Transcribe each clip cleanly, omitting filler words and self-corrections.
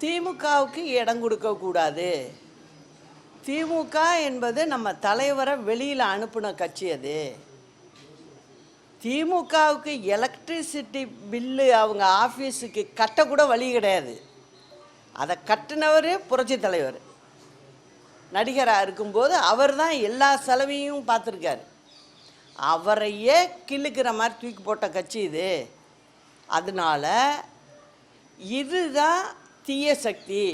திமுகவுக்கு இடம் கொடுக்கக்கூடாது. திமுக என்பது நம்ம தலைவரை வெளியில் அனுப்பின கட்சி. அது திமுகவுக்கு எலக்ட்ரிசிட்டி பில்லு அவங்க ஆஃபீஸுக்கு கட்டக்கூட வழி கிடையாது. அதை கட்டினவர் புரட்சி தலைவர். நடிகராக இருக்கும்போது அவர் தான் எல்லா செலவையும் பார்த்துருக்காரு. அவரையே கிள்ளுக்கிற மாதிரி தூக்கி போட்ட கட்சி இது. அதனால இதுதான் தீய சக்தி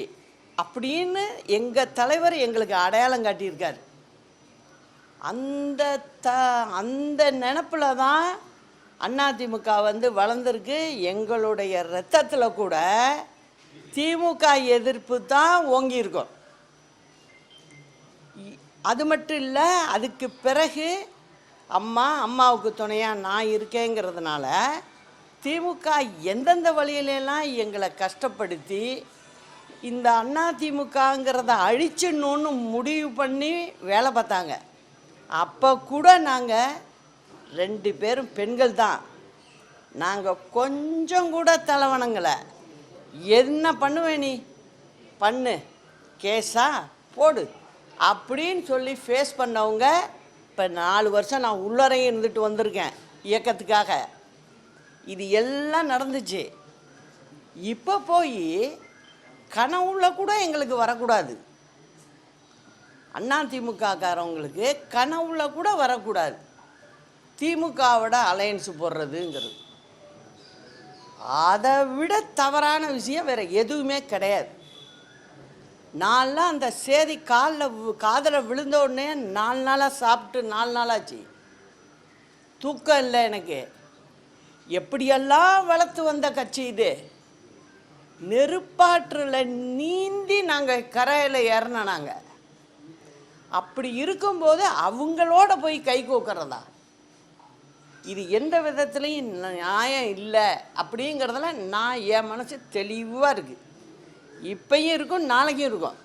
அப்படின்னு எங்கள் தலைவர் எங்களுக்கு அடையாளம் காட்டியிருக்கார். அந்த நினப்பில் தான் அதிமுக வளர்ந்துருக்கு. எங்களுடைய ரத்தத்தில் கூட திமுக எதிர்ப்பு தான் ஓங்கியிருக்கோம். அது மட்டும் இல்லை, அதுக்கு பிறகு அம்மாவுக்கு துணையாக நான் இருக்கேங்கிறதுனால திமுக எந்தெந்த வழியிலெல்லாம் எங்களை கஷ்டப்படுத்தி இந்த அதிமுகங்கிறத அழிச்சிடணுன்னு முடிவு பண்ணி வேலை பார்த்தாங்க. அப்போ கூட நாங்கள் 2 பேரும் பெண்கள் தான். நாங்கள் கொஞ்சம் கூட தலைவணங்களை. என்ன பண்ணுவேன் நீ பண்ணு, கேஸா போடு அப்படின்னு சொல்லி ஃபேஸ் பண்ணவங்க. இப்போ 4 வருஷம் நான் உள்ளறையும் இருந்துட்டு வந்திருக்கேன் இயக்கத்துக்காக. இது எல்லாம் நடந்துச்சு. இப்போ போய் கனவுல கூட எங்களுக்கு வரக்கூடாது. அதிமுககாரவங்களுக்கு கனவுல கூட வரக்கூடாது திமுகவோட அலையன்ஸ் போடுறதுங்கிறது. அதை விட தவறான விஷயம் வேறு எதுவுமே கிடையாது. நான்லாம் அந்த சேதி காதில் விழுந்த உடனே 4 நாளாக சாப்பிட்டு 4 நாளாச்சு. தூக்கம் இல்லை எனக்கு. எப்படியெல்லாம் வளர்த்து வந்த கட்சி இது. நெருப்பாற்றில் நீந்தி நாங்கள் கரையில் ஏறினோம். நாங்கள் அப்படி இருக்கும்போது அவங்களோட போய் கை கோக்கிறதா, இது எந்த விதத்துலையும் நியாயம் இல்லை. அப்படிங்கிறதுல என் மனசு தெளிவாக இருக்குது. இப்பயும் இருக்கும், நாளைக்கும் இருக்கும்.